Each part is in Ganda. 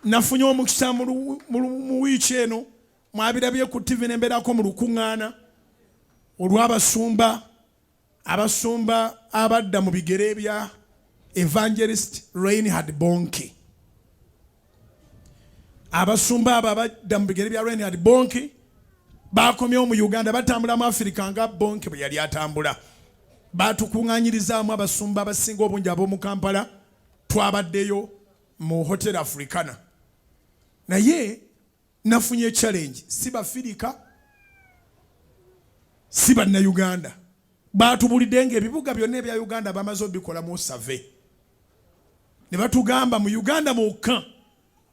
nafunye omukisa mu wiiki eno mwabirabye ku TV nembeerako mu lukuŋŋaana olw'abasumba abadda mu bigere bya Evangelist Reinhard Bonke. Abasumba abo abadda mu bigere bya Reinhard Bonke bakomyewo mu Uganda batambula mu Afirika nga Bonke bwe yali atambula. Batukuŋŋaanyirizaamu abasumba abasinga obungi ab'omu Kampala, twabaddeyo mu Hotel Africana. Naye nafunye challenge, si Bafirika si Bannayuganda. Batubulidde ng'ebibuga byonna ebya Uganda bamaze obikolamu survey. Ne batugamba mu Uganda mwokka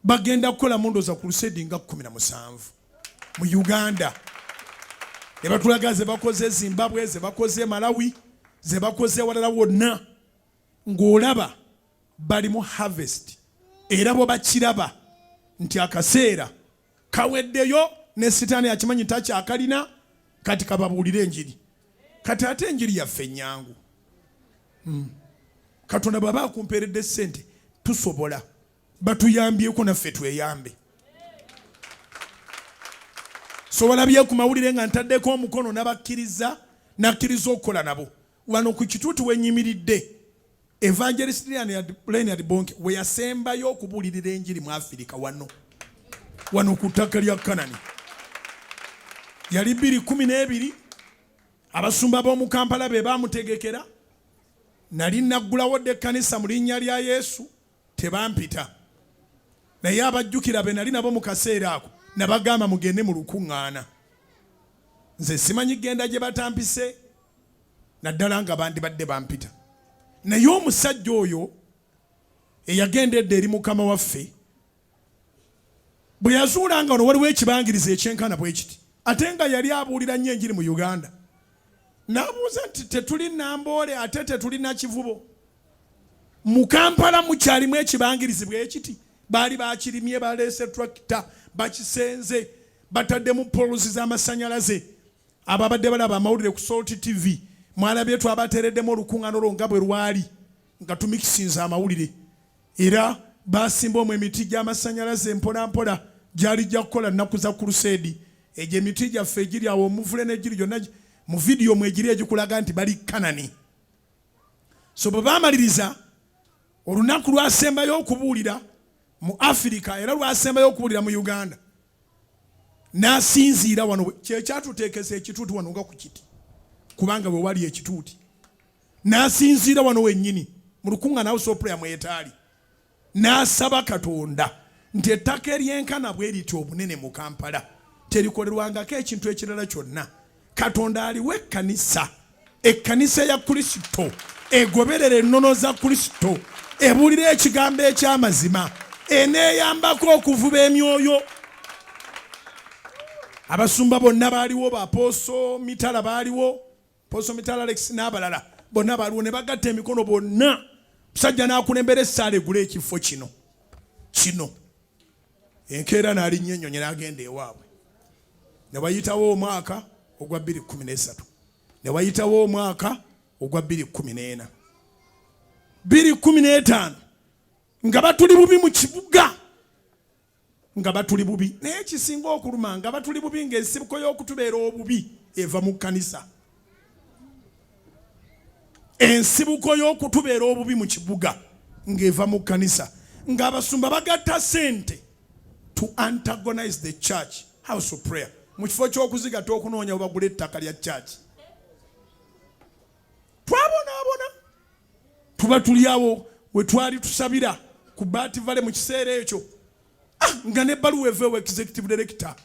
bagenda kukola mundoza ku lusedi nga 17 mu Uganda. Ne batulaga ze bakoze Zimbabwe, ze bakoze Malawi, ze bakoze walala wonna, ng'olaba bali mu harvest. Era bo bakiraba nti akaseera kaweddeyo ne sitaani akimanyi takyakalina, kati kababuulire enjiri. Kati ate enjiri yaffe nnyangu. Katonda baba akumpeeredde ssente tusobola batuyambyeko naffe tweyambe. So walabye ku mawulire nga ntaddeko omukono n'abakkiriza nakkiriza okukola nabo. Wano ku kituutu wenyimiridde Evangelist Reinhard Bonke we yasembayo okubuulirira enjiri mu Afirika wano ku ttaka lya Kanani. Yali 2012 abasumba b'omu Kampala be bamutegekera. Nali naggulawo dde ekkanisa mu linnya lya Yesu, tebampita. Naye abajjukira be nali nabo mu kaseera ako nabagamba mugende mu lukuŋŋaana. Nze simanyi genda gye batampise, naddala nga bandibadde bampita. Naye omusajja oyo eyagendedde eri Mukama waffe bwe yazuula nga ono waliwo ekibangiriza ekyenkana bwe kiti, ate nga yali abuulira nnyo enjiri mu Uganda, n'abuuza nti tetuli Namboole ate tetuli Nakivubo? Mu Kampala mukyalimu ekibangirizi bwe kiti? Baali bakirimye, baleese tractor, bakisenze, bataddemu polosi z'amasannyalaze. Abo abadde balaba amawulire ku Salt TV mwalabye twabateereddemu olukuŋŋaana olwo nga bwe lwali nga tumikisinza amawulire. Era basimba omwo emiti gy'amasannyalaze mpolampola gyali gya kukola nnaku za Crusade. Egyo emiti gyaffe egiri awo omuvule n'egiri gyonna mu vidiyo mwegiri egikulaga nti bali Kanani. So bwe baamaliriza olunaku lwasembayo okubuulira mu Afirika era lwasembayo okubuulira mu Uganda, n'asinziira wano kyekyatuteekesa ekituuti wano nga ku kiti, kubanga bwe wali ekituuti. N'asinziira wano wennyini mu lukuŋŋaana House of Prayer mwetaali, n'asaba Katonda nti ettaka eryenkana bwe lityo obunene mu Kampala terikolerwangako ekintu ekirala kyonna. Katonda aliwe ekkanisa ya Kristo egoberera ennono za Kristo, ebuulira ekigambo eky'amazima, eneeyambako okuvuba emyoyo. Abasumba bonna baaliwo, Apostle Mitala baaliwo, Apostle Mitala Alex n'abalala bonna baaliwo, ne bagatta emikono bonna. Musajja n'akulembera essaala egula ekifo kino. Enkeera n'alinnya ennyonyi n'agenda ewaabwe. Ne wayitawo omwaka ogwa 2013, ne wayitawo omwaka ogwa 2014, 2015 nga batuli bubi mu kibuga, nga batuli bubi. Naye kisinga okuluma nga batuli bubi ng'ensibuko y'okutubeera obubi eva mu kkanisa. Ensibuko y'okutubeera obubi mu kibuga ng'eva mu kkanisa, ng'abasumba bagatta ssente to antagonize the church house of prayer. Mu kifo ky'okuzigatta okunoonya bagula ettaka lya church. Twabonaabona tuba tuli awo we twali tusabira ku Baati Vale mu kiseera ekyo, nga n'ebbaluwa eveewo executive director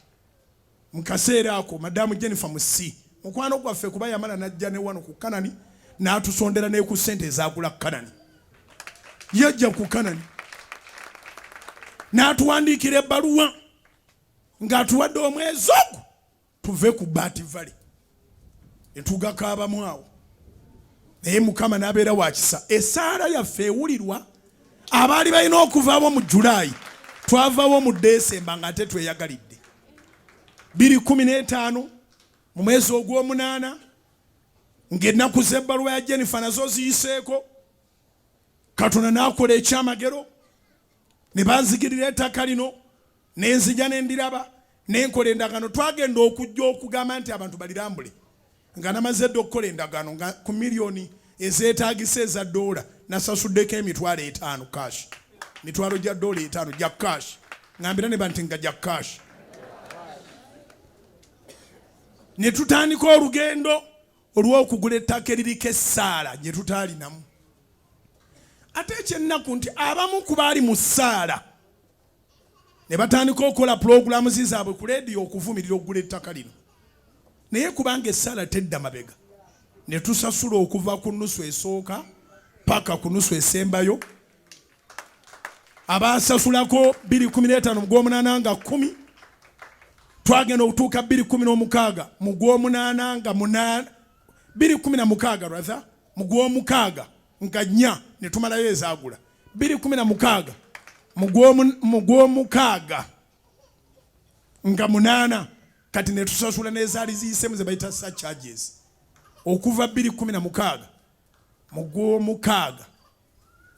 mu kaseera ako Madamu Jennifer Musi, mukwano gwaffe kuba yamala n'ajja ne wano ku Kanani n'atusondera ne ku ssente ezaagula Kanani. Yajja ku Kanani n'atuwandiikira ebbaluwa ng'atuwadde omwezi ogwo tuve ku Baati Vale ne tugakaabamu awo. Naye Mukama n'abeera wa kisa, essaala yaffe ewulirwa. Abaali balina okuvaabo mu Julaayi twavaawo mu Desemba ng'ate tweyagalidde. 2015 mu mwezi ogw'omunaana ng'ennaku z'ebbaluwa ya Jennifer nazo ziyiseeko, Katonda n'akola ekyamagero. ne banzigirira ettaka lino nenzija nendiraba nenkola endagaano twagenda okujja okugamba nti abantu balirambule nga namaze dde okukola endagaano nga ku miliyoni ezeetaagisa eza $, nasasuddeko emitwalo 5 cash, mitwalo gya $5 gya cash, ngambira ne banti nga gya cash. Ne tutandika olugendo olw'okugula ettaka eririko essaala gye tutaalinamu. Ate ekyennaku nti abamu ku baali mu ssaala ne batandika okukola pulogulaamu zizaabwe ku leediyo okuvumirira okugula ettaka lino. Naye kubanga essaala tedda mabega, ne tusasula okuva ku nnusu esooka paka ku nnusu esembayo. Abaasasulako 215 mu gw'omunaana nga 10, twagenda okutuuka 216 mu gw'omunaana nga 8, 216 rather mu gw'omukaaga nga 4 ne tumalayo ezaagula, 216 mu gw'omukaaga nga 8 kati ne tusasula n'ezaali ziyisemu ze bayita surcharges. Okuva 216 mu gw'omukaaga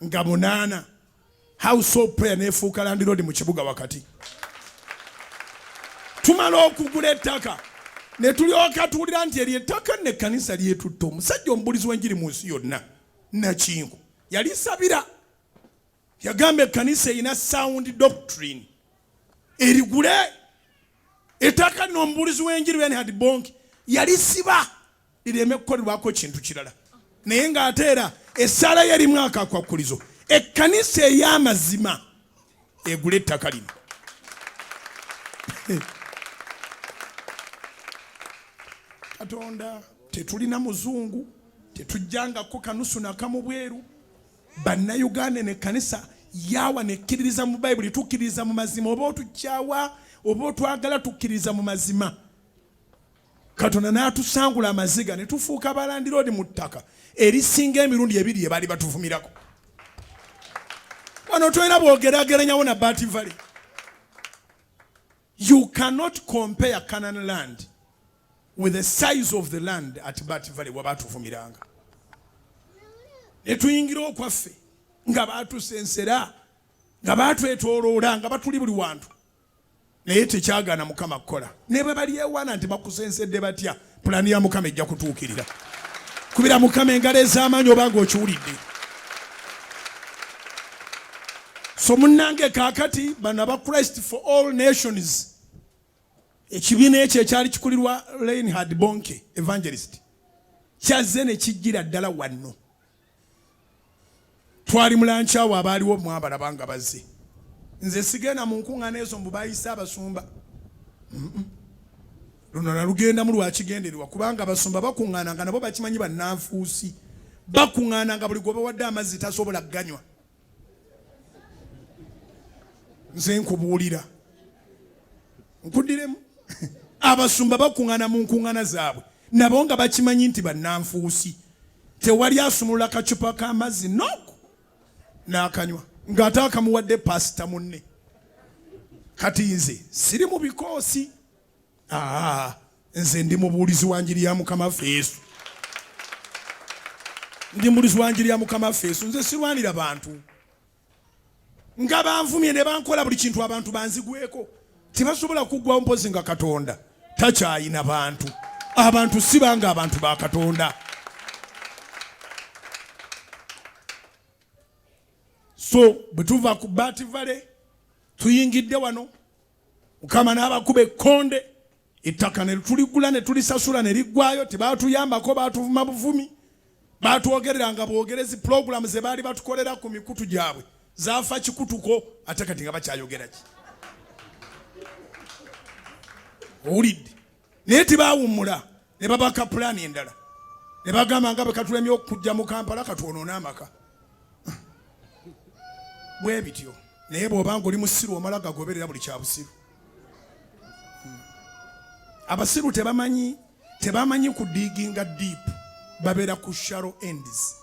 nga 8 house of prayer nefuuka Land Road mu kibuga wakati. Tumala okugula ettaka ne tulyoka tuwulira nti eri ettaka n'ekkanisa lyetutta. Omusajja omubulizi w'enjiri mu nsi yonna Nakingo yalisabira, yagamba ekkanisa erina sound doctrine erigule ettaka lino. Omubulizi w'enjiri Reinhard Bonke yalisiba lireme kukolebwako kintu kirala, naye ng'ate era essaala ye erimu akakwakulizo. Ekkanisa ey'amazima egula ettaka lino. Katonda tetulina muzungu, tetujjangako kanusu nakamu bweru. Bannayuganda n'ekkanisa yawa nekkiririza mu Bayibuli, tukkiririza mu mazima. Oba otukyawa oba otwagala tukkiririza mu mazima. Katonda n'atusangula amaziga ne tufuuka ba Land Road mu ttaka erisinga emirundi 2 gye baali batuvumirako. Wano tolina bwogerageranyawo na Bantu Valley. You cannot compare Canaan land with the size of the land at Bantu Valley wabatuvumiranga. Ne tuyingira okwaffe nga batusensera, nga batwetooloola, nga batuli buli wantu. Naye tekyagaana Mukama kukola. Ne bwe bali ewana nti bakusensedde batya, pulaani ya Mukama ejja kutuukirira. Kubira Mukama engalo ez'amaanyi obanga okiwulidde. So munnange kaakati bano aba Christ for all nations, ekibiina ekyo ekyali kikulirwa Reinhard Bonke evangelist kyazze ne kijjira ddala wanno. Twali mulanchawo abaaliwo mwabalaba nga bazze. Nze sigenda mu nkuŋŋaana ezo mbu bayise abasumba. Luno nalugenda mu lwakigendererwa kubanga abasumba bakuŋŋaananga nabo bakimanyi bannanfuusi. Bakuŋŋaananga buli gwe bawadde amazzi tasobola ganywa. Nze nkubuulira nkuddiremu abasumba bakuŋŋaana mu nkuŋŋaana zaabwe nabo nga bakimanyi nti bannanfuusi. Tewali asumulula kacupa k'amazzi noko n'akanywa ng'ate akamuwadde pasita munne. Kati nze siri mu bikoosi, nze ndi mubuulizi wa njiri ya Mukama waffe Yesu. Ndi mubuulizi wa njiri ya Mukama waffe Yesu. Nze sirwanira bantu nga banvumye ne bankola buli kintu abantu banzigweko. Tebasobola kuggwawo mpozi nga Katonda takyayina bantu. Abantu si banga abantu ba Katonda. So bwe tuva ku Bantu Valley tuyingidde wano, Mukama n'abakuba ekkonde, ettaka ne tuligula ne tulisasula ne liggwayo. Tebaatuyambako, baatuvuma buvumi, baatwogereranga bwogerezi. Pulogulaamu ze baali batukolera ku mikutu gyabwe zaafa kikutuko, ate kati nga bakyayogera ki? Owulidde? Naye tebaawummula ne babaka pulaani endala ne bagamba nga bwe katulemye okujja mu Kampala katwonoona amaka. Bwe bityo. Naye bw'obanga oli musiru omala gagoberera buli kya busiru. Abasiru tebamanyi ku digging deep, babeera ku shallow ends.